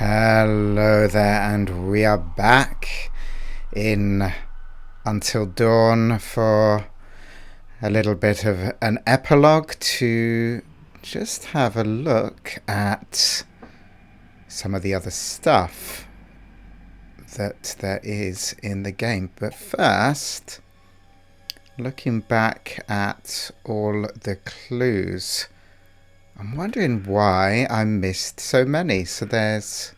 Hello there, and we are back in Until Dawn for a little bit of an epilogue to just have a look at some of the other stuff that there is in the game. But first, looking back at all the clues, I'm wondering why I missed so many. So there's,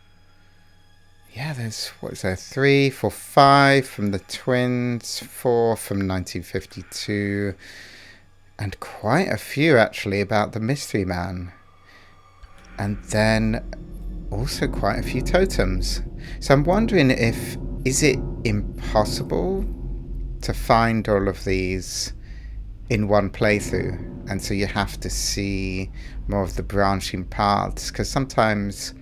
what is there? 3, 4, 5 from the twins, 4 from 1952, and quite a few actually about the mystery man. And then also quite a few totems. So I'm wondering is it impossible to find all of these in one playthrough? And so you have to see more of the branching paths, because sometimes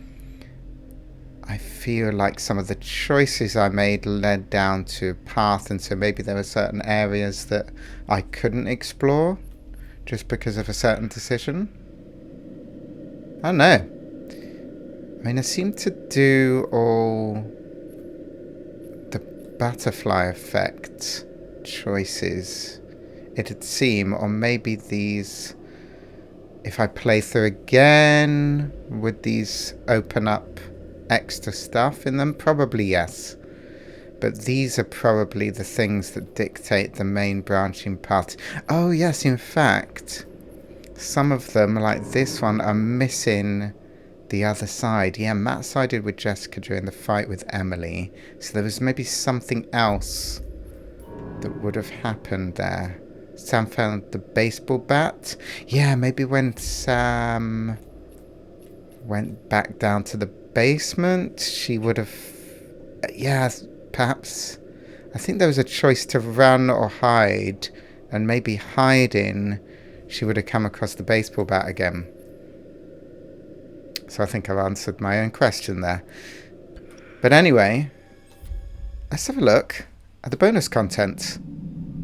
I feel like some of the choices I made led down to a path, and so maybe there were certain areas that I couldn't explore just because of a certain decision. I don't know. I mean, I seem to do all the butterfly effect choices, it'd seem, or maybe these, if I play through again, would these open up extra stuff in them? Probably yes. But these are probably the things that dictate the main branching path. Oh yes, in fact, some of them, like this one, are missing the other side. Yeah, Matt sided with Jessica during the fight with Emily, so there was maybe something else that would have happened there. Sam found the baseball bat. Yeah, maybe when Sam went back down to the basement, she would have... Yeah, perhaps... I think there was a choice to run or hide, and maybe hiding, she would have come across the baseball bat again. So I think I've answered my own question there. But anyway, let's have a look at the bonus content,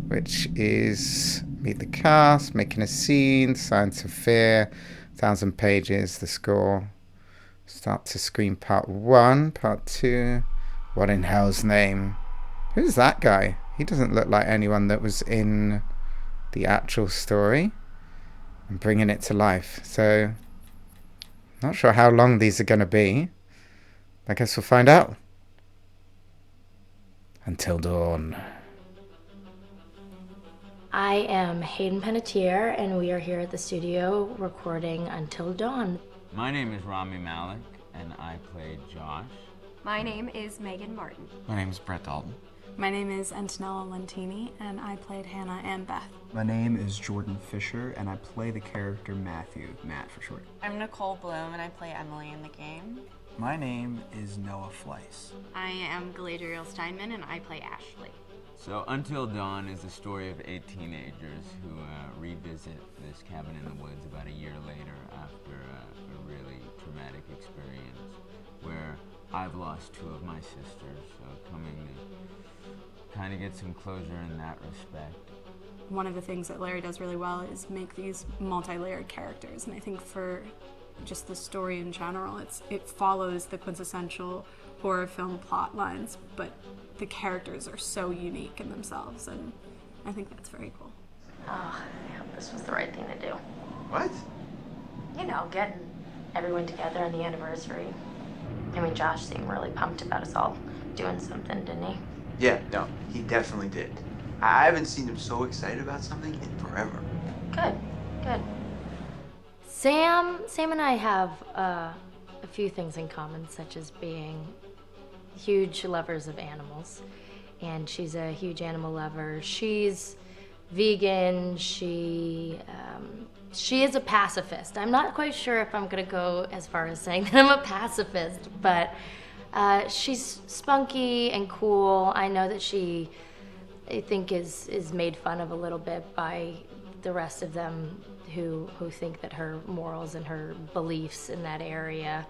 which is meet the cast, making a scene, Science of Fear, 1,000 pages, the score, start to screen part 1, part 2, what in hell's name? Who's that guy? He doesn't look like anyone that was in the actual story. I'm bringing it to life. So, not sure how long these are going to be. I guess we'll find out. Until Dawn. I am Hayden Panettiere, and we are here at the studio recording Until Dawn. My name is Rami Malek, and I play Josh. My name is Megan Martin. My name is Brett Dalton. My name is Antonella Lentini, and I played Hannah and Beth. My name is Jordan Fisher, and I play the character Matthew, Matt for short. I'm Nicole Bloom, and I play Emily in the game. My name is Noah Fleiss. I am Galadriel Steinman, and I play Ashley. So Until Dawn is the story of 8 teenagers who revisit this cabin in the woods about a year later after a really traumatic experience where I've lost 2 of my sisters, so coming to kind of get some closure in that respect. One of the things that Larry does really well is make these multi-layered characters, and I think for just the story in general, it follows the quintessential horror film plot lines, but the characters are so unique in themselves, and I think that's very cool. Oh, yeah, this was the right thing to do. What? You know, getting everyone together on the anniversary. I mean, Josh seemed really pumped about us all doing something, didn't he? Yeah, no, he definitely did. I haven't seen him so excited about something in forever. Good, good. Sam and I have a few things in common, such as being huge lovers of animals, and she's a huge animal lover. She's vegan. She is a pacifist. I'm not quite sure if I'm gonna go as far as saying that I'm a pacifist, but she's spunky and cool. I know that she, I think, is made fun of a little bit by the rest of them who think that her morals and her beliefs in that area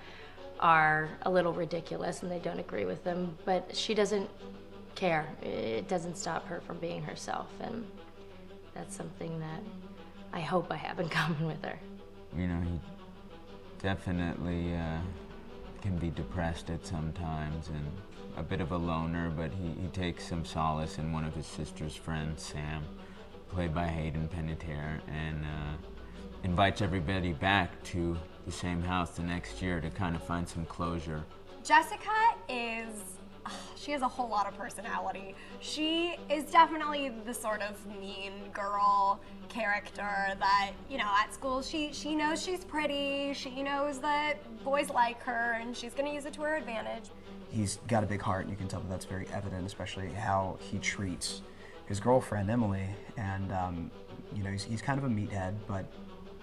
are a little ridiculous and they don't agree with them, but she doesn't care. It doesn't stop her from being herself, and that's something that I hope I have in common with her. You know, he definitely can be depressed at some times and a bit of a loner, but he takes some solace in one of his sister's friends, Sam, played by Hayden Panettiere, and invites everybody back to the same house the next year to kind of find some closure. Jessica she has a whole lot of personality. She is definitely the sort of mean girl character that, you know, at school she knows she's pretty, she knows that boys like her, and she's gonna use it to her advantage. He's got a big heart, and you can tell that that's very evident, especially how he treats his girlfriend, Emily, and you know, he's kind of a meathead, but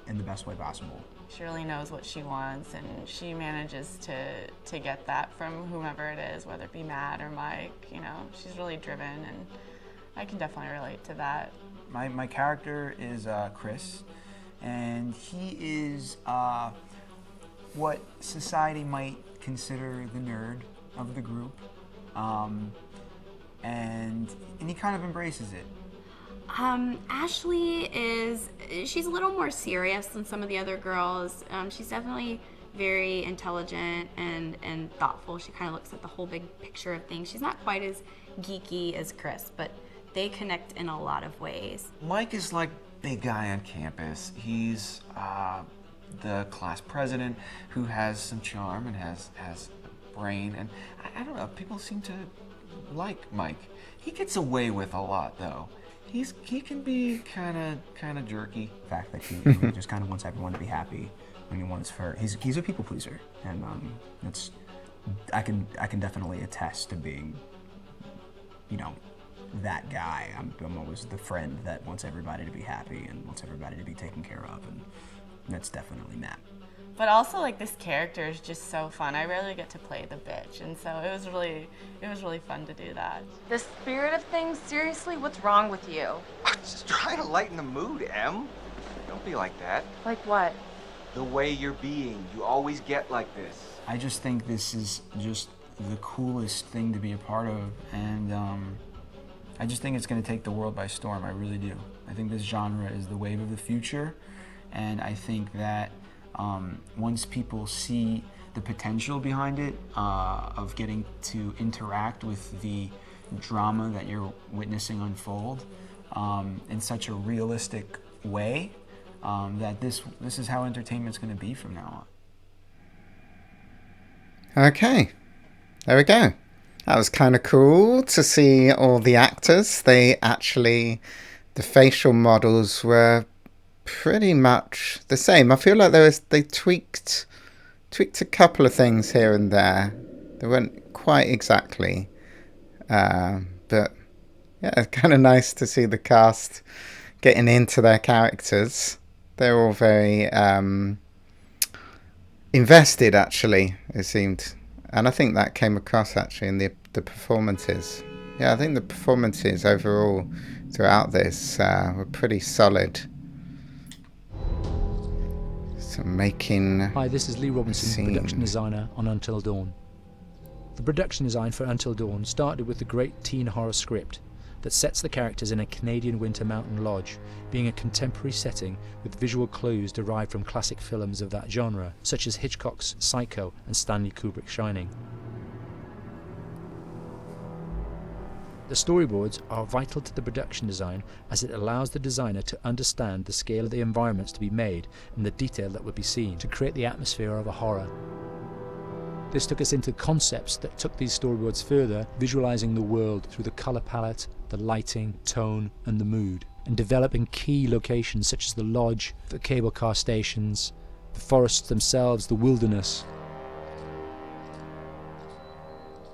in the best way possible. She really knows what she wants, and she manages to get that from whomever it is, whether it be Matt or Mike. You know, she's really driven, and I can definitely relate to that. My character is Chris, and he is what society might consider the nerd of the group, and he kind of embraces it. Ashley she's a little more serious than some of the other girls. She's definitely very intelligent and thoughtful. She kind of looks at the whole big picture of things. She's not quite as geeky as Chris, but they connect in a lot of ways. Mike is like big guy on campus. He's the class president who has some charm and has a brain, and I don't know, people seem to like Mike. He gets away with a lot though. He can be kind of jerky. The fact that he just kind of wants everyone to be happy when he wants he's a people pleaser, and that's I can definitely attest to being, you know, that guy. I'm always the friend that wants everybody to be happy and wants everybody to be taken care of, and that's definitely Matt. But also, like, this character is just so fun. I rarely get to play the bitch, and so it was really fun to do that. The spirit of things, seriously, what's wrong with you? I'm just trying to lighten the mood, Em. Don't be like that. Like what? The way you're being. You always get like this. I just think this is just the coolest thing to be a part of, and I just think it's going to take the world by storm. I really do. I think this genre is the wave of the future, and I think that once people see the potential behind it, of getting to interact with the drama that you're witnessing unfold in such a realistic way, that this is how entertainment's going to be from now on. Okay, there we go. That was kind of cool to see all the actors. The facial models were pretty much the same. I feel like they tweaked a couple of things here and there. They weren't quite exactly, but yeah, it's kind of nice to see the cast getting into their characters. They're all very invested, actually, it seemed, and I think that came across actually in the performances. Yeah, I think the performances overall throughout this were pretty solid. Hi, this is Lee Robinson, production designer on Until Dawn. The production design for Until Dawn started with the great teen horror script that sets the characters in a Canadian winter mountain lodge, being a contemporary setting with visual clues derived from classic films of that genre, such as Hitchcock's Psycho and Stanley Kubrick's Shining. The storyboards are vital to the production design, as it allows the designer to understand the scale of the environments to be made and the detail that would be seen to create the atmosphere of a horror. This took us into concepts that took these storyboards further, visualizing the world through the color palette, the lighting, tone and the mood, and developing key locations such as the lodge, the cable car stations, the forests themselves, the wilderness.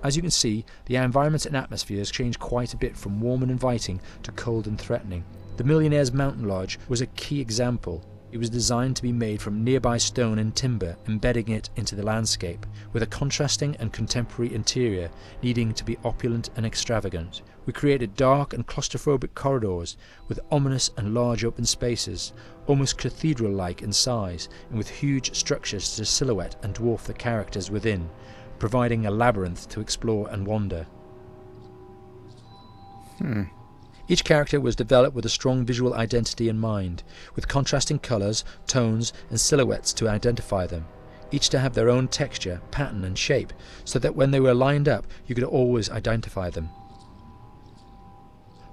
As you can see, the environments and atmospheres change quite a bit from warm and inviting to cold and threatening. The Millionaire's Mountain Lodge was a key example. It was designed to be made from nearby stone and timber, embedding it into the landscape, with a contrasting and contemporary interior needing to be opulent and extravagant. We created dark and claustrophobic corridors with ominous and large open spaces, almost cathedral-like in size, and with huge structures to silhouette and dwarf the characters within, providing a labyrinth to explore and wander. Each character was developed with a strong visual identity in mind, with contrasting colours, tones and silhouettes to identify them. each to have their own texture, pattern and shape, so that when they were lined up you could always identify them.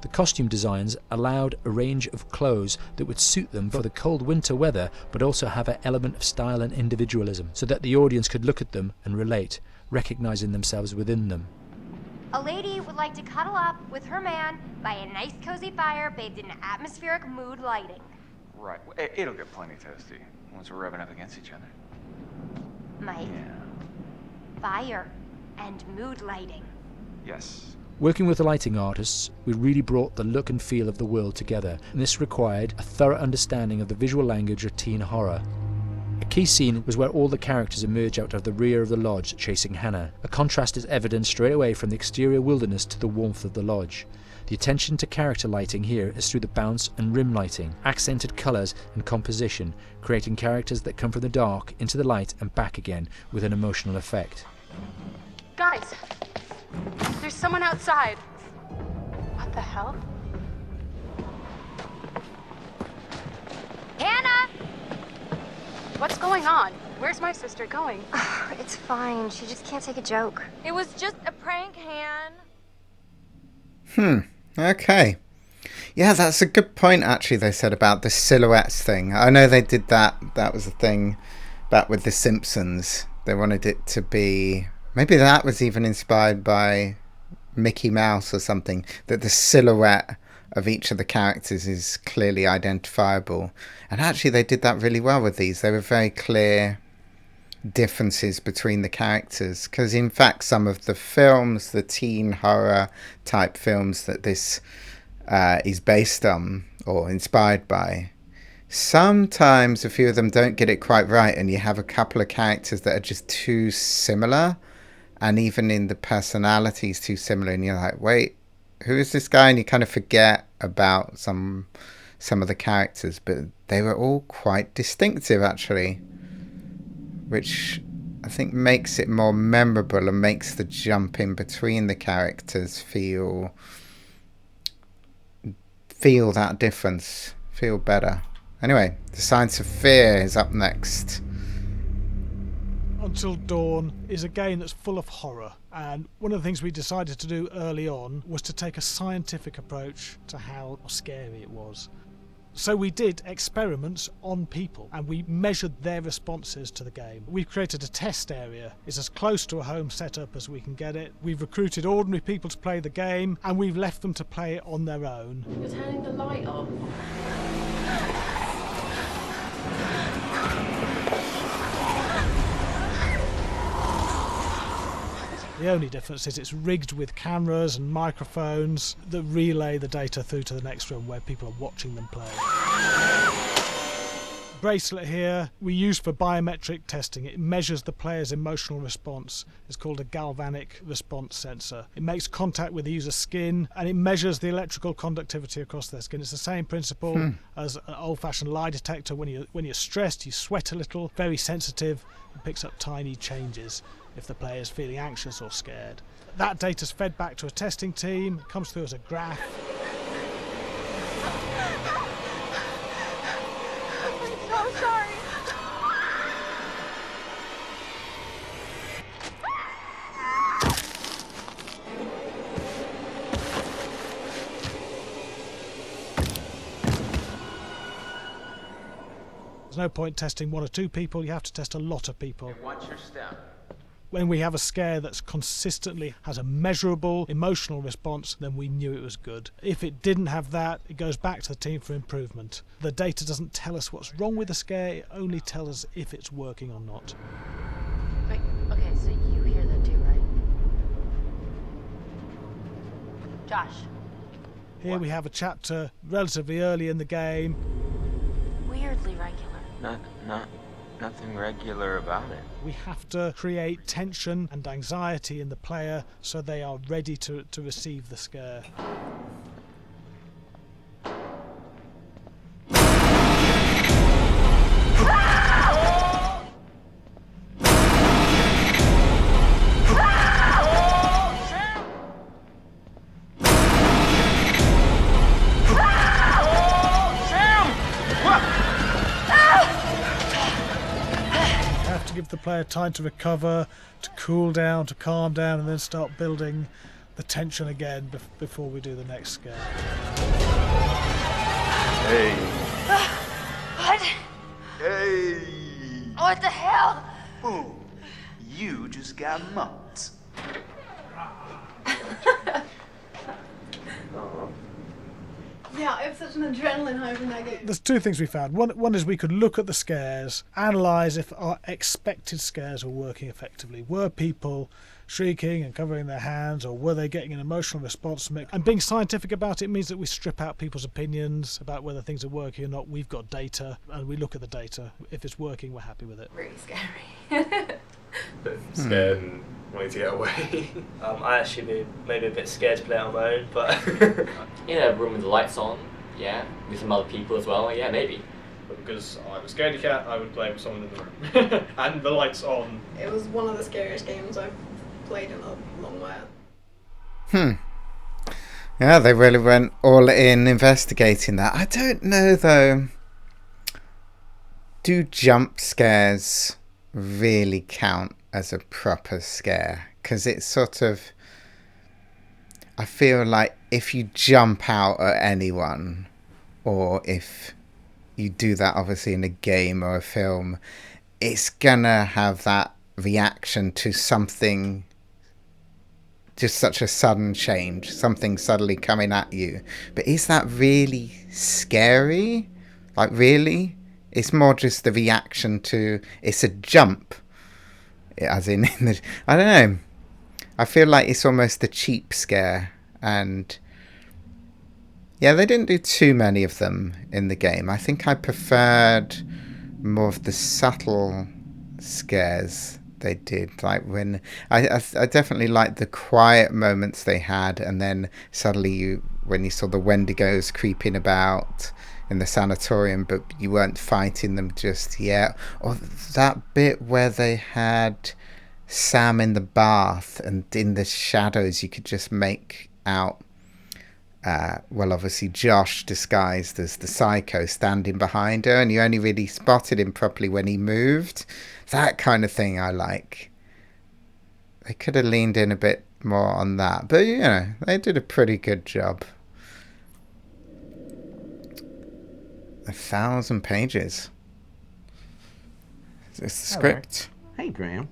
The costume designs allowed a range of clothes that would suit them for the cold winter weather, but also have an element of style and individualism, so that the audience could look at them and relate, recognizing themselves within them. A lady would like to cuddle up with her man by a nice cozy fire bathed in atmospheric mood lighting. Right. It'll get plenty toasty once we're rubbing up against each other. Mike, fire and mood lighting. Yes. Working with the lighting artists, we really brought the look and feel of the world together, and this required a thorough understanding of the visual language of teen horror. A key scene was where all the characters emerge out of the rear of the lodge chasing Hannah. A contrast is evident straight away from the exterior wilderness to the warmth of the lodge. The attention to character lighting here is through the bounce and rim lighting, accented colours and composition, creating characters that come from the dark into the light and back again with an emotional effect. Guys, there's someone outside. What the hell? Hannah! What's going on? Where's my sister going? It's fine. She just can't take a joke. It was just a prank, Han. Okay. Yeah, that's a good point, actually, they said about the silhouettes thing. I know they did that. That was a thing back with The Simpsons. They wanted it to be... Maybe that was even inspired by Mickey Mouse or something, that the silhouette of each of the characters is clearly identifiable. And actually they did that really well with these. They were very clear differences between the characters, because in fact some of the films, the teen horror type films that this is based on or inspired by, sometimes a few of them don't get it quite right, and you have a couple of characters that are just too similar, and even in the personalities too similar, and you're like, wait, who is this guy? And you kind of forget about some of the characters, but they were all quite distinctive actually, which I think makes it more memorable and makes the jump in between the characters feel that difference, feel better. Anyway, The Science of Fear is up next. Until Dawn is a game that's full of horror, and one of the things we decided to do early on was to take a scientific approach to how scary it was. So we did experiments on people and we measured their responses to the game. We've created a test area. It's as close to a home setup as we can get it. We've recruited ordinary people to play the game and we've left them to play it on their own. You're turning the light off. The only difference is it's rigged with cameras and microphones that relay the data through to the next room where people are watching them play. Bracelet here we use for biometric testing. It measures the player's emotional response. It's called a galvanic response sensor. It makes contact with the user's skin and it measures the electrical conductivity across their skin. It's the same principle as an old-fashioned lie detector. When you're stressed, you sweat a little, very sensitive, and picks up tiny changes if the player is feeling anxious or scared. That data's fed back to a testing team, it comes through as a graph. I'm so sorry. There's no point testing one or two people, you have to test a lot of people. Watch your step. When we have a scare that's consistently has a measurable emotional response, then we knew it was good. If it didn't have that, it goes back to the team for improvement. The data doesn't tell us what's wrong with the scare, it only tells us if it's working or not. Wait, okay, so you hear that too, right? Josh. Here we have a chapter relatively early in the game. Weirdly regular. Nothing regular about it. We have to create tension and anxiety in the player so they are ready to receive the scare. to give the player time to recover, to cool down, to calm down, and then start building the tension again before we do the next scare. Hey. What? Hey. What the hell? Boom. You just got mugged. Yeah, I have such an adrenaline high from that game. There's two things we found. One is we could look at the scares, analyse if our expected scares were working effectively. Were people shrieking and covering their hands, or were they getting an emotional response from it? And being scientific about it means that we strip out people's opinions about whether things are working or not. We've got data, and we look at the data. If it's working, we're happy with it. Really scary. Bit scared and wanting to get away. I actually be maybe a bit scared to play it on my own, but in a room with the lights on, yeah, with some other people as well, yeah, maybe. But because I'm a scaredy cat, I would play with someone in the room. And the lights on. It was one of the scariest games I've played in a long while. Yeah, they really went all in investigating that. I don't know, though. Do jump scares really count as a proper scare? Because it's sort of, I feel like if you jump out at anyone, or if you do that obviously in a game or a film, it's gonna have that reaction to something, just such a sudden change, something suddenly coming at you. But is that really scary? Like, really? It's more just the reaction to, it's a jump. As in the, I don't know. I feel like it's almost a cheap scare. And yeah, they didn't do too many of them in the game. I think I preferred more of the subtle scares they did. Like when, I definitely liked the quiet moments they had. And then suddenly when you saw the Wendigos creeping about in the sanatorium, but you weren't fighting them just yet. Or that bit where they had Sam in the bath, and in the shadows you could just make out, well, obviously Josh disguised as the psycho standing behind her, and you only really spotted him properly when he moved. That kind of thing I like. They could have leaned in a bit more on that, but you know, they did a pretty good job. 1,000 pages. It's the script. Hey, Graham.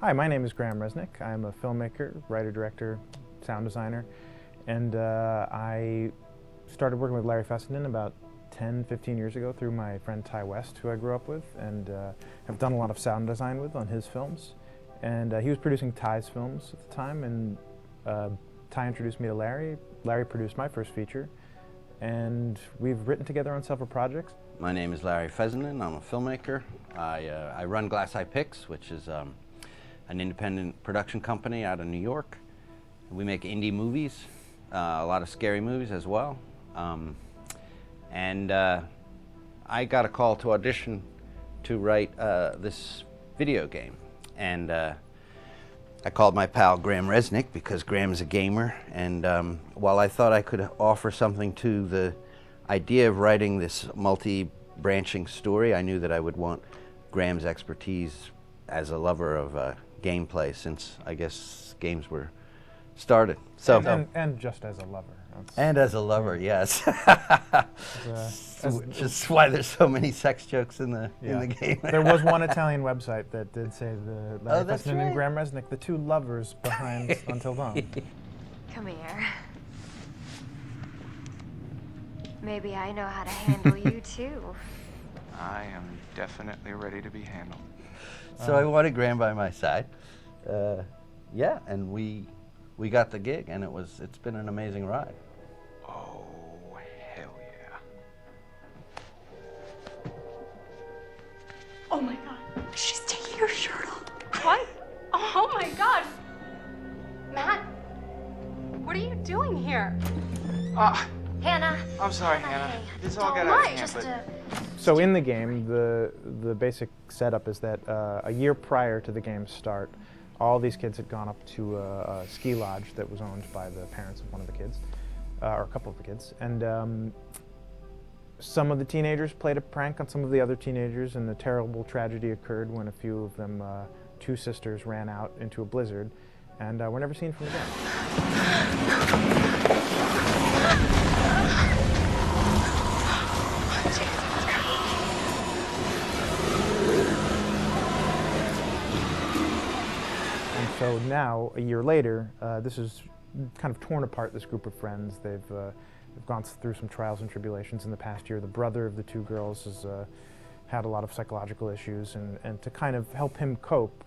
Hi, my name is Graham Resnick. I'm a filmmaker, writer, director, sound designer, and I started working with Larry Fessenden about 10, 15 years ago through my friend Ty West, who I grew up with, and have done a lot of sound design with on his films. And he was producing Ty's films at the time, and Ty introduced me to Larry. Larry produced my first feature, and we've written together on several projects. My name is Larry Fessenden. I'm a filmmaker. I run Glass Eye Pix, which is an independent production company out of New York. We make indie movies, a lot of scary movies as well. And I got a call to audition to write this video game. And I called my pal Graham Resnick because Graham's a gamer, and while I thought I could offer something to the idea of writing this multi-branching story, I knew that I would want Graham's expertise as a lover of gameplay, since I guess games were started. So and just as a lover. And as a lover, yes. Just why there's so many sex jokes in the game. There was one Italian website that did say the Larry that's Fessenden right. and Graham Resnick, the two lovers behind Until Dawn. Come here. Maybe I know how to handle you too. I am definitely ready to be handled. So I wanted Graham by my side. Yeah, and we got the gig, and it's been an amazing ride. Oh, hell yeah. Oh my god. She's taking her shirt off. What? Oh my god. Matt, what are you doing here? Hannah. I'm sorry, Hannah. This all got Don't out of mind, hand, just but So in the game, the basic setup is that a year prior to the game's start, all these kids had gone up to a ski lodge that was owned by the parents of one of the kids, or a couple of the kids, and some of the teenagers played a prank on some of the other teenagers, and a terrible tragedy occurred when a few of them, 2 sisters, ran out into a blizzard, and were never seen from again. And so now, a year later, this is kind of torn apart, this group of friends. They've gone through some trials and tribulations in the past year. The brother of the 2 girls has had a lot of psychological issues, and to kind of help him cope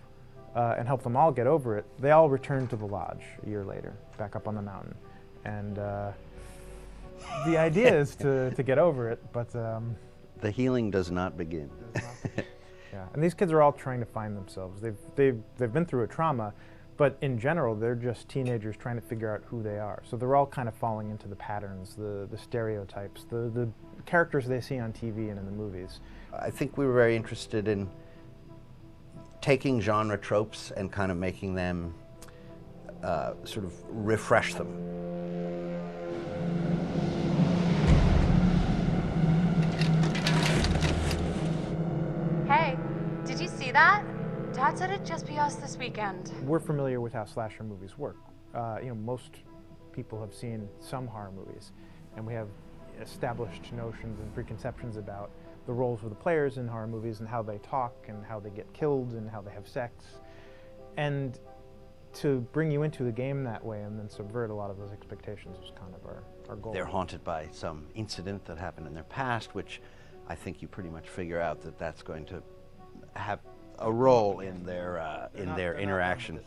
and help them all get over it, they all returned to the lodge a year later, back up on the mountain. And the idea is to get over it, but... the healing does not begin. Yeah, and these kids are all trying to find themselves. They've been through a trauma, but in general, they're just teenagers trying to figure out who they are. So they're all kind of falling into the patterns, the stereotypes, the characters they see on TV and in the movies. I think we were very interested in taking genre tropes and kind of making them sort of refresh them. Hey, did you see that? Dad said it'd just be us this weekend. We're familiar with how slasher movies work. Most people have seen some horror movies, and we have established notions and preconceptions about the roles of the players in horror movies and how they talk and how they get killed and how they have sex. And to bring you into the game that way and then subvert a lot of those expectations was kind of our goal. They're haunted by some incident that happened in their past, which I think you pretty much figure out that that's going to have a role in their interaction.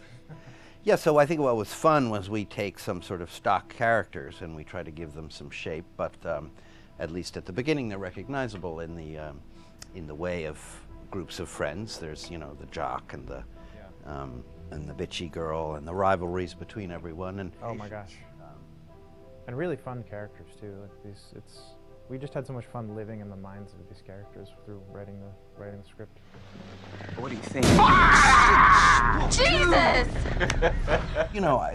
Yeah, so I think what was fun was we take some sort of stock characters and we try to give them some shape, but at least at the beginning they're recognizable in the way of groups of friends. There's the jock and the bitchy girl and the rivalries between everyone. And oh my gosh, and really fun characters too. Like we just had so much fun living in the minds of these characters through writing the script. What do you think? Jesus!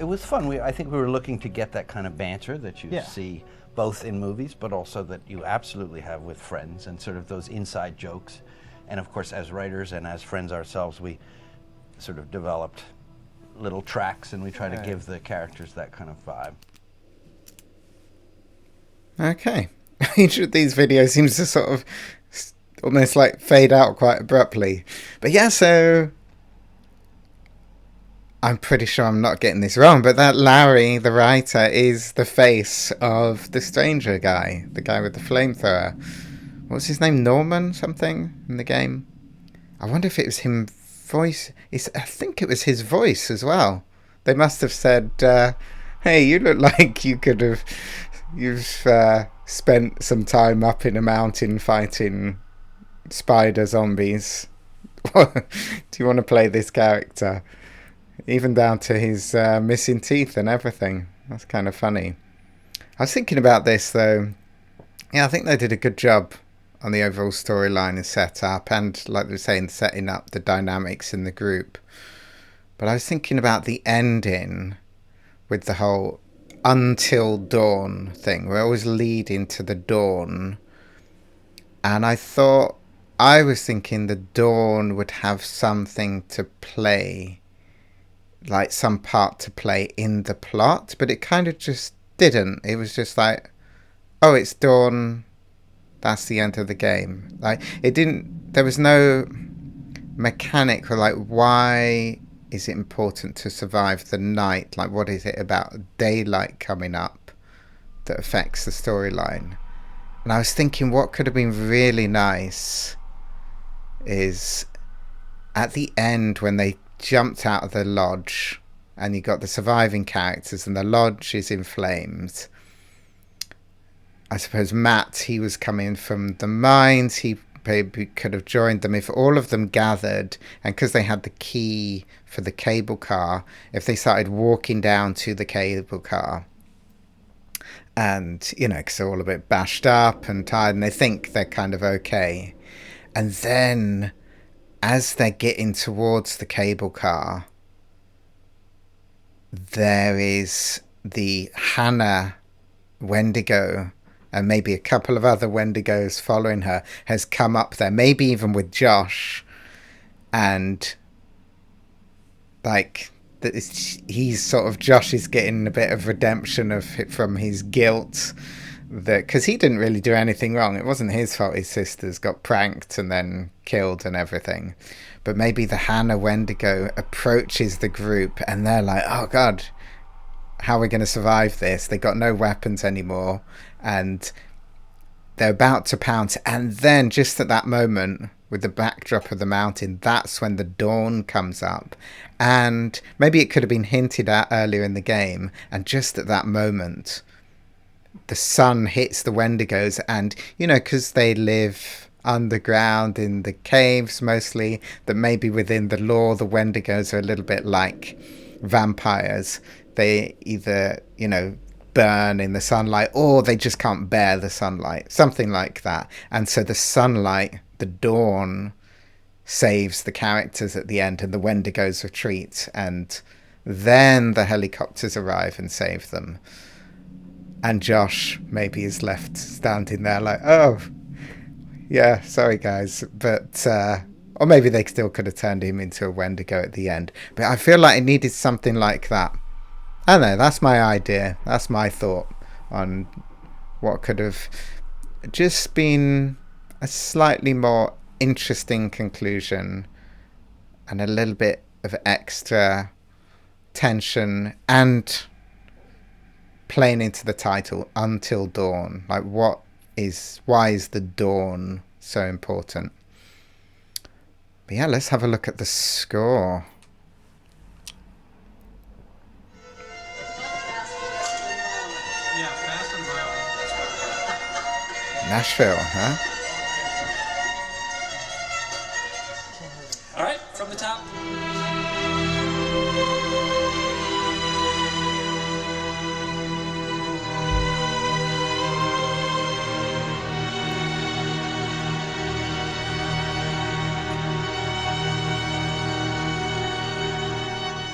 It was fun. I think we were looking to get that kind of banter that you see both in movies, but also that you absolutely have with friends, and sort of those inside jokes. And of course, as writers and as friends ourselves, we sort of developed little tracks, and we try to give the characters that kind of vibe. Okay. Each of these videos seems to sort of almost like fade out quite abruptly. But yeah, so I'm pretty sure I'm not getting this wrong, but that Larry, the writer, is the face of the stranger guy, the guy with the flamethrower. What's his name? Norman something in the game? I wonder if it was him voice. I think it was his voice as well. They must have said, hey, you look like you've spent some time up in a mountain fighting spider zombies. Do you want to play this character? Even down to his missing teeth and everything. That's kind of funny. I was thinking about this though. Yeah, I think they did a good job on the overall storyline and setup, and like they were saying, setting up the dynamics in the group. But I was thinking about the ending with the whole until dawn thing. We're always leading to the dawn. And I was thinking the dawn would have something to play, like some part to play in the plot, but it kind of just didn't. It was just like, oh, it's dawn, that's the end of the game. Like, there was no mechanic for like, why is it important to survive the night? Like, what is it about daylight coming up that affects the storyline? And I was thinking what could have been really nice is at the end when they jumped out of the lodge and you got the surviving characters and the lodge is in flames. I suppose Matt, he was coming from the mines, he maybe could have joined them if all of them gathered, and because they had the key for the cable car, if they started walking down to the cable car, and because they're all a bit bashed up and tired and they think they're kind of okay, and then as they're getting towards the cable car, there is the Hannah Wendigo, and maybe a couple of other Wendigos following her, has come up there, maybe even with Josh, and like he's sort of, Josh is getting a bit of redemption from his guilt, that because he didn't really do anything wrong. It wasn't his fault his sisters got pranked and then killed and everything. But maybe the Hannah Wendigo approaches the group and they're like, oh god, how are we going to survive this? They got no weapons anymore and they're about to pounce, and then just at that moment, with the backdrop of the mountain, that's when the dawn comes up. And maybe it could have been hinted at earlier in the game, and just at that moment the sun hits the Wendigos, and you know, because they live underground in the caves mostly, that maybe within the lore the Wendigos are a little bit like vampires. They either, you know, burn in the sunlight, or they just can't bear the sunlight, something like that. And so the sunlight, the dawn, saves the characters at the end, and the Wendigos retreat, and then the helicopters arrive and save them. And Josh maybe is left standing there like, oh yeah, sorry guys, but or maybe they still could have turned him into a Wendigo at the end. But I feel like it needed something like that. I don't know, that's my idea. That's my thought on what could have just been a slightly more interesting conclusion and a little bit of extra tension, and playing into the title, Until Dawn. Like, why is the dawn so important? But yeah, let's have a look at the score. Nashville, huh? All right, from the top.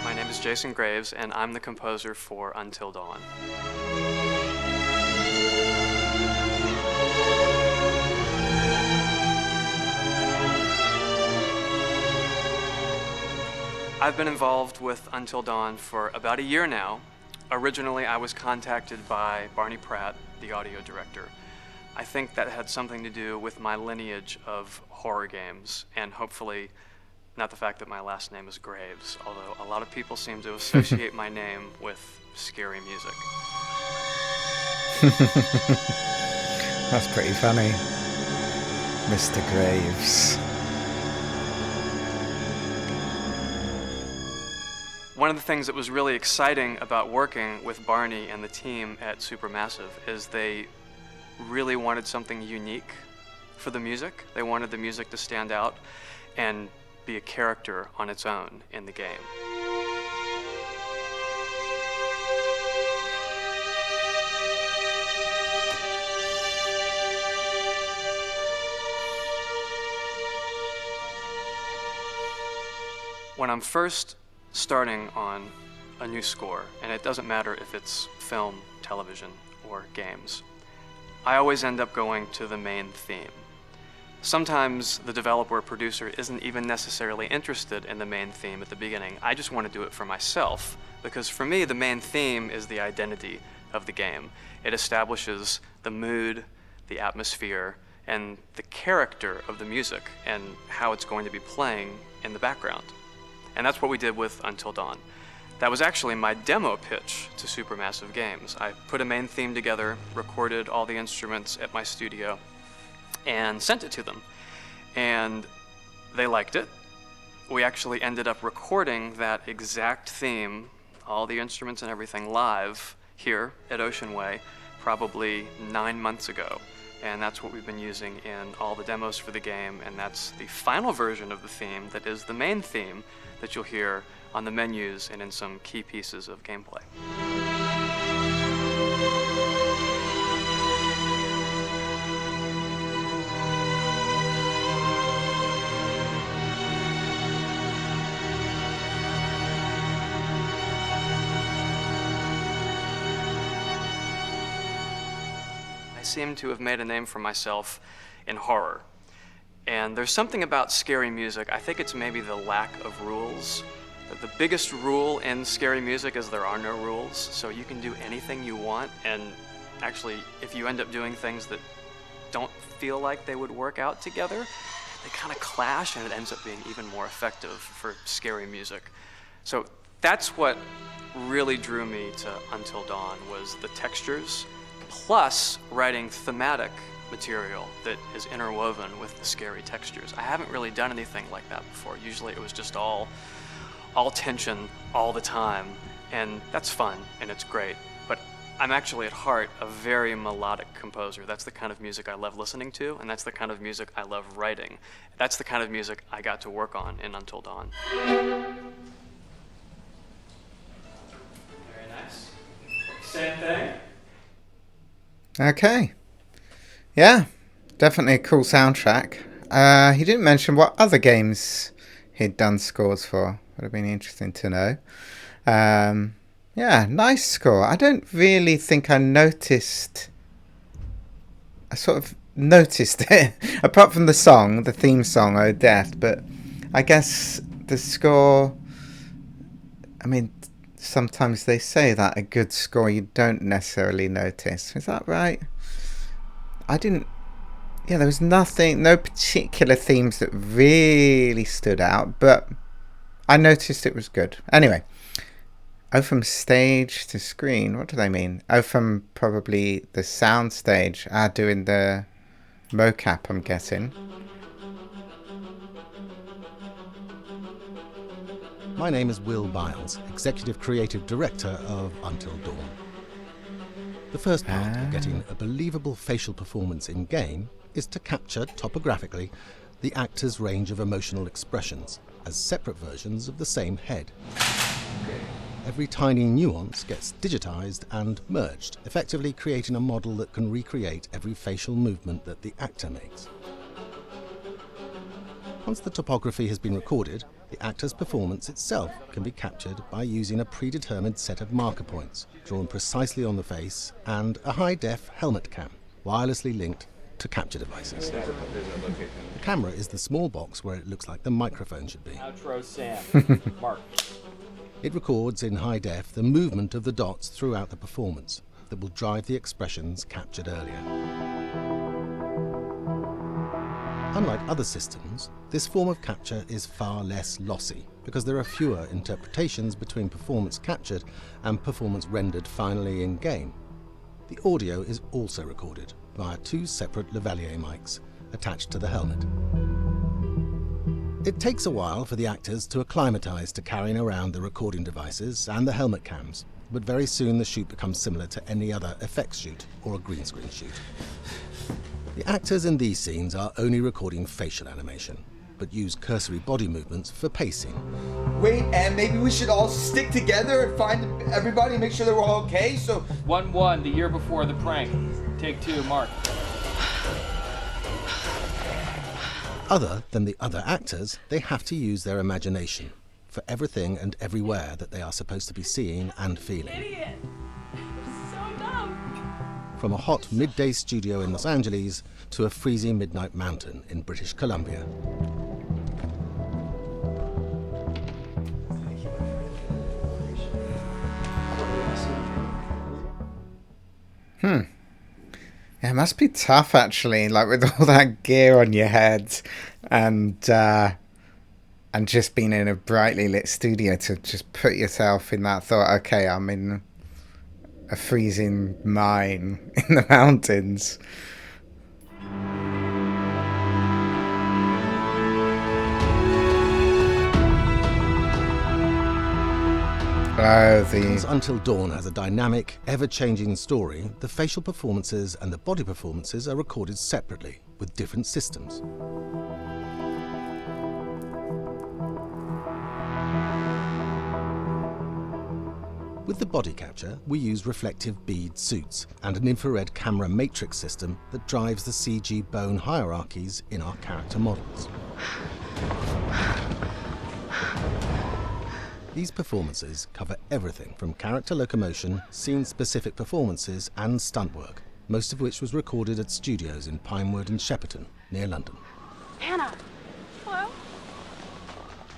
My name is Jason Graves, and I'm the composer for Until Dawn. I've been involved with Until Dawn for about a year now. Originally, I was contacted by Barney Pratt, the audio director. I think that had something to do with my lineage of horror games, and hopefully not the fact that my last name is Graves, although a lot of people seem to associate my name with scary music. That's pretty funny. Mr. Graves. One of the things that was really exciting about working with Barney and the team at Supermassive is they really wanted something unique for the music. They wanted the music to stand out and be a character on its own in the game. When I'm first starting on a new score, and it doesn't matter if it's film, television, or games, I always end up going to the main theme. Sometimes the developer or producer isn't even necessarily interested in the main theme at the beginning. I just want to do it for myself, because for me the main theme is the identity of the game. It establishes the mood, the atmosphere, and the character of the music, and how it's going to be playing in the background. And that's what we did with Until Dawn. That was actually my demo pitch to Supermassive Games. I put a main theme together, recorded all the instruments at my studio, and sent it to them. And they liked it. We actually ended up recording that exact theme, all the instruments and everything, live here at Ocean Way, probably 9 months ago. And that's what we've been using in all the demos for the game, and that's the final version of the theme that is the main theme that you'll hear on the menus and in some key pieces of gameplay. I seem to have made a name for myself in horror. And there's something about scary music. I think it's maybe the lack of rules. The biggest rule in scary music is there are no rules, so you can do anything you want, and actually, if you end up doing things that don't feel like they would work out together, they kind of clash, and it ends up being even more effective for scary music. So that's what really drew me to Until Dawn, was the textures, plus writing thematic material that is interwoven with the scary textures. I haven't really done anything like that before. Usually it was just all tension all the time, and that's fun and it's great. But I'm actually at heart a very melodic composer. That's the kind of music I love listening to, and that's the kind of music I love writing. That's the kind of music I got to work on in Until Dawn. Very nice. Same thing. Okay. Yeah, definitely a cool soundtrack. He didn't mention what other games he'd done scores for. Would have been interesting to know. Yeah, nice score. I don't really think I noticed. I sort of noticed it, apart from the song, the theme song, Oh Death. But I guess the score. I mean, sometimes they say that a good score you don't necessarily notice. Is that right? I didn't. Yeah, there was nothing, no particular themes that really stood out, but I noticed it was good. Anyway, oh, from stage to screen, what do they mean? Oh, from probably the sound stage, doing the mocap, I'm guessing. My name is Will Biles, Executive Creative Director of Until Dawn. The first part of getting a believable facial performance in-game is to capture topographically the actor's range of emotional expressions as separate versions of the same head. Every tiny nuance gets digitized and merged, effectively creating a model that can recreate every facial movement that the actor makes. Once the topography has been recorded, the actor's performance itself can be captured by using a predetermined set of marker points, drawn precisely on the face, and a high-def helmet cam, wirelessly linked to capture devices. The camera is the small box where it looks like the microphone should be. Outro Sam. Mark. It records in high def the movement of the dots throughout the performance that will drive the expressions captured earlier. Unlike other systems, this form of capture is far less lossy because there are fewer interpretations between performance captured and performance rendered finally in-game. The audio is also recorded via two separate lavalier mics attached to the helmet. It takes a while for the actors to acclimatise to carrying around the recording devices and the helmet cams, but very soon the shoot becomes similar to any other effects shoot or a green screen shoot. The actors in these scenes are only recording facial animation, but use cursory body movements for pacing. Wait, and maybe we should all stick together and find everybody and make sure that we're all okay, so... 1-1, the year before the prank. Take 2, Mark. Other than the other actors, they have to use their imagination for everything and everywhere that they are supposed to be seeing and feeling. Idiot! So dumb! From a hot midday studio in Los Angeles to a freezing midnight mountain in British Columbia. Yeah, it must be tough actually, like with all that gear on your head and just being in a brightly lit studio to just put yourself in that thought, okay, I'm in a freezing mine in the mountains. Because Until Dawn has a dynamic, ever-changing story, the facial performances and the body performances are recorded separately, with different systems. With the body capture, we use reflective bead suits and an infrared camera matrix system that drives the CG bone hierarchies in our character models. These performances cover everything from character locomotion, scene-specific performances, and stunt work, most of which was recorded at studios in Pinewood and Shepperton, near London. Anna! Hello?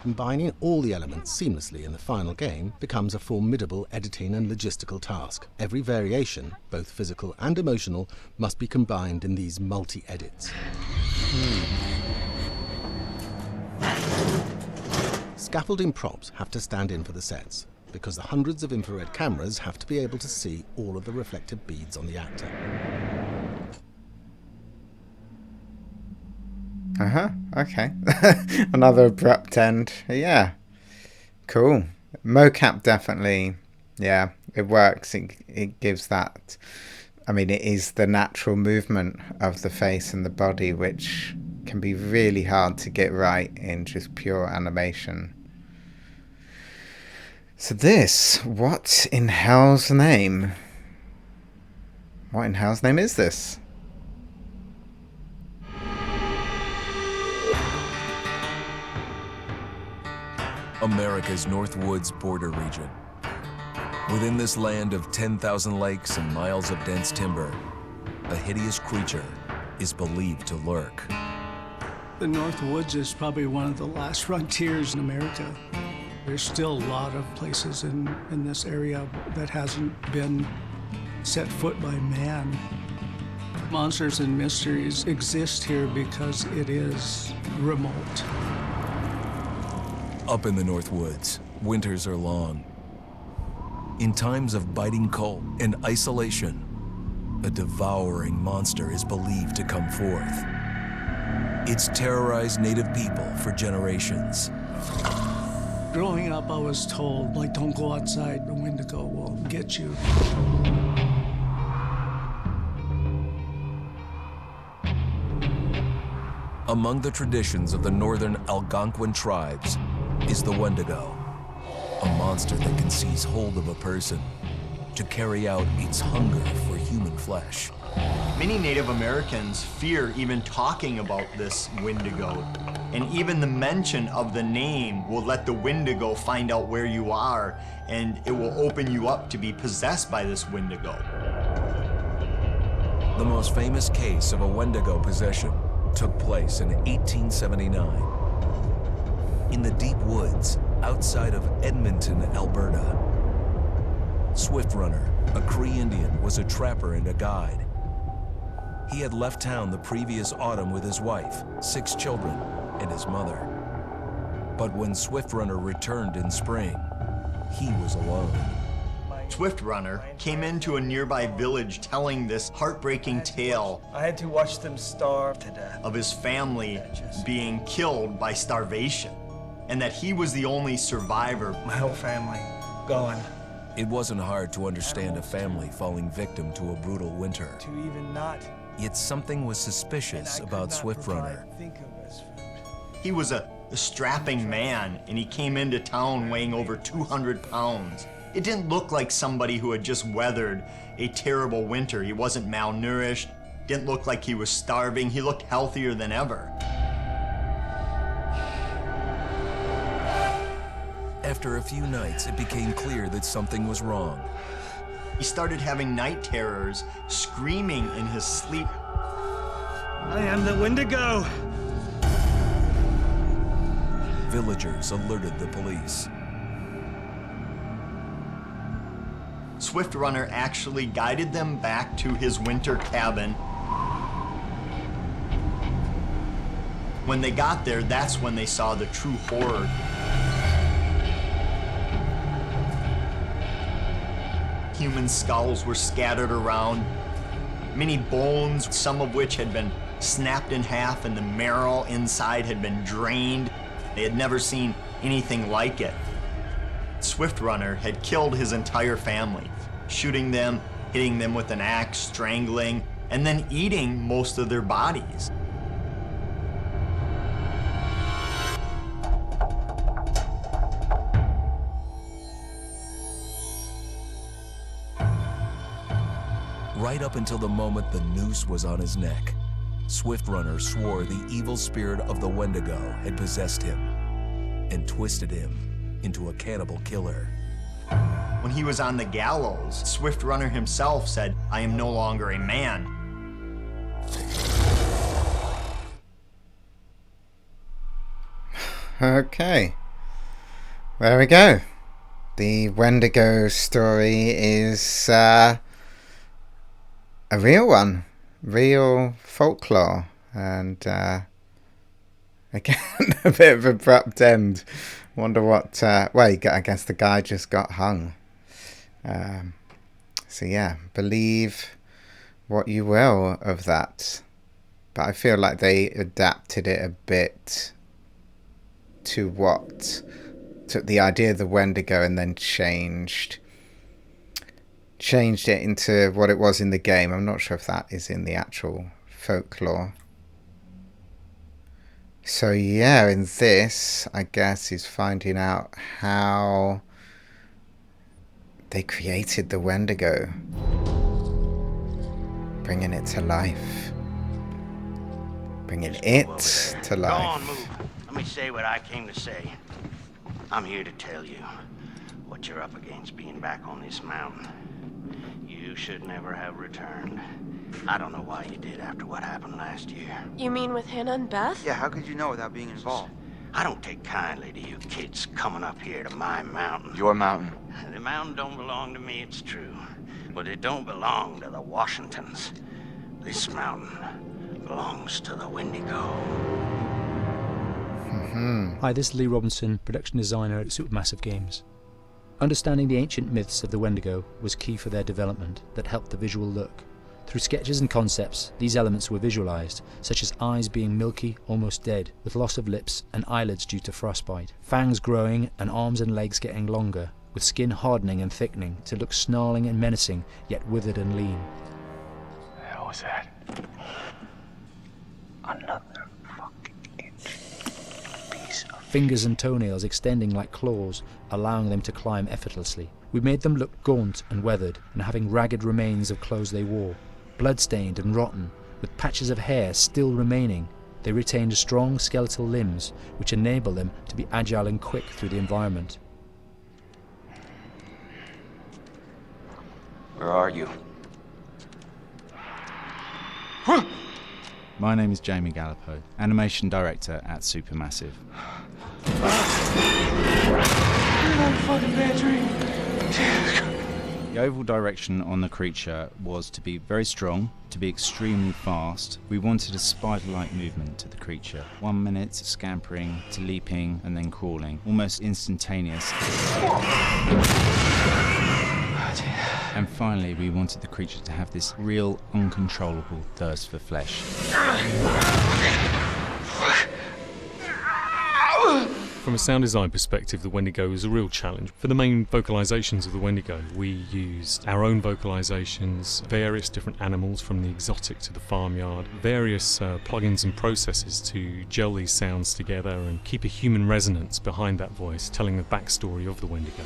Combining all the elements seamlessly in the final game becomes a formidable editing and logistical task. Every variation, both physical and emotional, must be combined in these multi-edits. Scaffolding props have to stand in for the sets, because the hundreds of infrared cameras have to be able to see all of the reflected beads on the actor. Okay. Another abrupt end. Yeah. Cool. Mocap definitely, yeah, it works. It gives that, I mean, it is the natural movement of the face and the body, which can be really hard to get right in just pure animation. So this, what in hell's name? What in hell's name is this? America's Northwoods border region. Within this land of 10,000 lakes and miles of dense timber, a hideous creature is believed to lurk. The Northwoods is probably one of the last frontiers in America. There's still a lot of places in this area that hasn't been set foot by man. Monsters and mysteries exist here because it is remote. Up in the Northwoods, winters are long. In times of biting cold and isolation, a devouring monster is believed to come forth. It's terrorized native people for generations. Growing up, I was told, like, don't go outside, the Wendigo will get you. Among the traditions of the northern Algonquin tribes is the Wendigo, a monster that can seize hold of a person to carry out its hunger for human flesh. Many Native Americans fear even talking about this Wendigo, and even the mention of the name will let the Wendigo find out where you are, and it will open you up to be possessed by this Wendigo. The most famous case of a Wendigo possession took place in 1879 in the deep woods outside of Edmonton, Alberta. Swift Runner, a Cree Indian, was a trapper and a guide. He had left town the previous autumn with his wife, 6 children, and his mother. But when Swift Runner returned in spring, he was alone. Swift Runner came into a nearby village telling this heartbreaking tale. I had to watch them starve to death. Of his family being killed by starvation, and that he was the only survivor. My whole family gone. It wasn't hard to understand a family falling victim to a brutal winter. To even not. Yet something was suspicious about Swift Runner. He was a strapping man, and he came into town weighing over 200 pounds. It didn't look like somebody who had just weathered a terrible winter. He wasn't malnourished, didn't look like he was starving. He looked healthier than ever. After a few nights, it became clear that something was wrong. He started having night terrors, screaming in his sleep. I am the Wendigo! Villagers alerted the police. Swift Runner actually guided them back to his winter cabin. When they got there, that's when they saw the true horror. Human skulls were scattered around, many bones, some of which had been snapped in half, and the marrow inside had been drained. They had never seen anything like it. Swift Runner had killed his entire family, shooting them, hitting them with an axe, strangling, and then eating most of their bodies. Right up until the moment the noose was on his neck, Swift Runner swore the evil spirit of the Wendigo had possessed him and twisted him into a cannibal killer. When he was on the gallows, Swift Runner himself said, "I am no longer a man." Okay. There we go. The Wendigo story is a real one. Real folklore. And again, a bit of an abrupt end. Wonder what... well, I guess the guy just got hung. So yeah, believe what you will of that. But I feel like they adapted it a bit to took the idea of the Wendigo and then changed it into what it was in the game. I'm not sure if that is in the actual folklore. So yeah, in this, I guess, is finding out how they created the Wendigo, bringing it to life, bringing it to life. Go on, move. Let me say what I came to say. I'm here to tell you what you're up against being back on this mountain. You should never have returned. I don't know why you did after what happened last year. You mean with Hannah and Beth? Yeah, how could you know without being involved? I don't take kindly to you kids coming up here to my mountain. Your mountain. The mountain don't belong to me, it's true. But it don't belong to the Washingtons. This mountain belongs to the Wendigo. Hi, this is Lee Robinson, production designer at Supermassive Games. Understanding the ancient myths of the Wendigo was key for their development that helped the visual look. Through sketches and concepts, these elements were visualized, such as eyes being milky, almost dead, with loss of lips and eyelids due to frostbite, fangs growing and arms and legs getting longer, with skin hardening and thickening to look snarling and menacing, yet withered and lean. What the hell was that? Another fingers and toenails extending like claws, allowing them to climb effortlessly. We made them look gaunt and weathered, and having ragged remains of clothes they wore. Blood-stained and rotten, with patches of hair still remaining, they retained strong skeletal limbs, which enable them to be agile and quick through the environment. Where are you? My name is Jamie Gallipo, animation director at Supermassive. The overall direction on the creature was to be very strong, to be extremely fast. We wanted a spider-like movement to the creature. 1 minute scampering to leaping and then crawling, almost instantaneous. And finally, we wanted the creature to have this real, uncontrollable thirst for flesh. From a sound design perspective, the Wendigo was a real challenge. For the main vocalizations of the Wendigo, we used our own vocalizations, various different animals from the exotic to the farmyard, various plugins and processes to gel these sounds together and keep a human resonance behind that voice, telling the backstory of the Wendigo.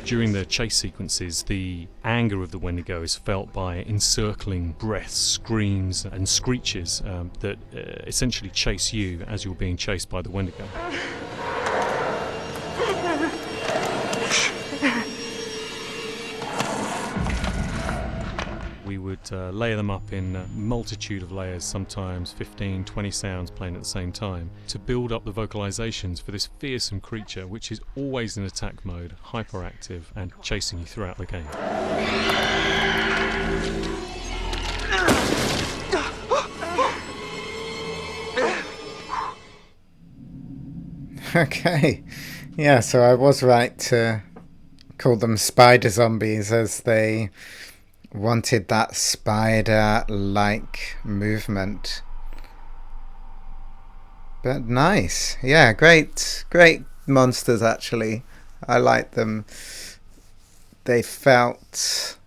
During the chase sequences, the anger of the Wendigo is felt by encircling breaths, screams and screeches that essentially chase you as you're being chased by the Wendigo. We would layer them up in a multitude of layers, sometimes 15, 20 sounds playing at the same time, to build up the vocalizations for this fearsome creature which is always in attack mode, hyperactive and chasing you throughout the game. Okay, yeah, so I was right to call them spider zombies, as they wanted that spider-like movement. But nice. Yeah, great monsters, actually. I like them. They felt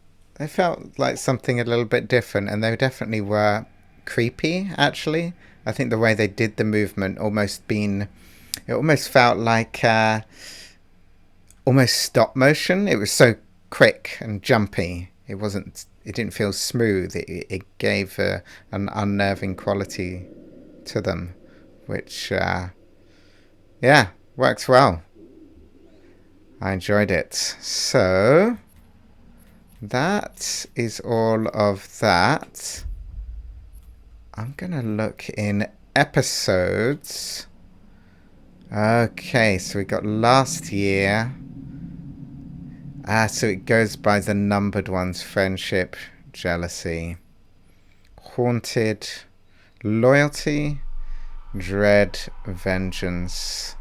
like something a little bit different, and they definitely were creepy, actually. I think the way they did the movement it almost felt like almost stop motion. It was so quick and jumpy. It didn't feel smooth. It gave an unnerving quality to them, which yeah, works well. I enjoyed it. So that is all of that. I'm gonna look in episodes. Okay, so we got last year. So it goes by the numbered ones: friendship, jealousy, haunted, loyalty, dread, vengeance,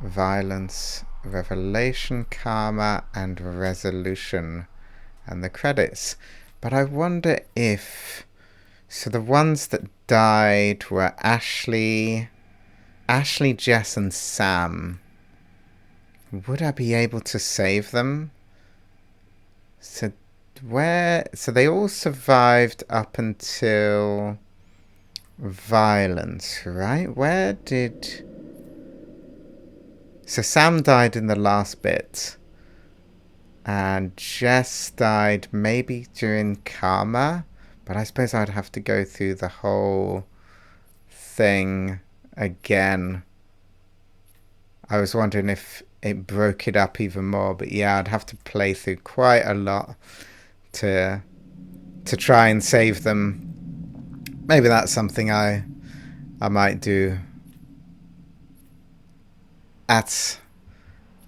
violence, revelation, karma, and resolution. And the credits. But I wonder if... So the ones that died were Ashley, Jess, and Sam. Would I be able to save them? So they all survived up until violence, right? Where did... So Sam died in the last bit. And Jess died maybe during karma. But I suppose I'd have to go through the whole thing again. I was wondering if it broke it up even more. But yeah, I'd have to play through quite a lot to try and save them. Maybe that's something I might do at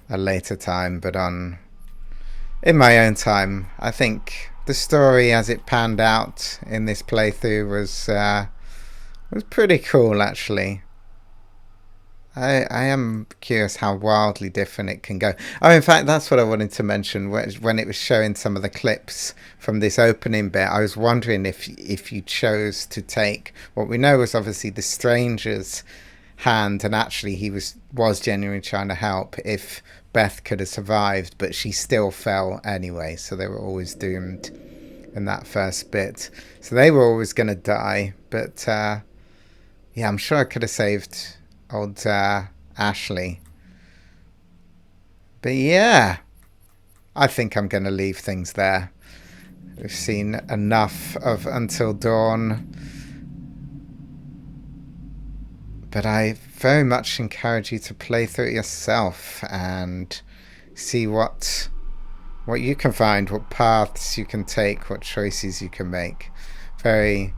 a later time. But in my own time, I think... The story as it panned out in this playthrough was pretty cool, actually. I am curious how wildly different it can go. Oh, in fact, that's what I wanted to mention when it was showing some of the clips from this opening bit. I was wondering if you chose to take what we know was obviously the stranger's hand, and actually he was genuinely trying to help. If Beth could have survived, but she still fell anyway, so they were always doomed in that first bit. So they were always going to die, but yeah, I'm sure I could have saved old Ashley. But yeah, I think I'm going to leave things there. We've seen enough of Until Dawn. But I very much encourage you to play through it yourself and see what you can find, what paths you can take, what choices you can make. Very,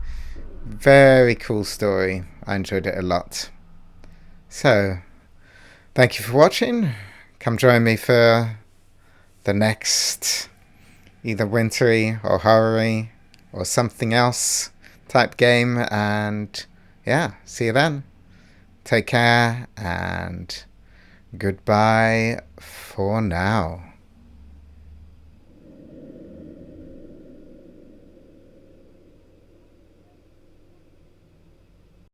very cool story. I enjoyed it a lot. So, thank you for watching. Come join me for the next either wintry or horror-y or something else type game. And yeah, see you then. Take care and goodbye for now.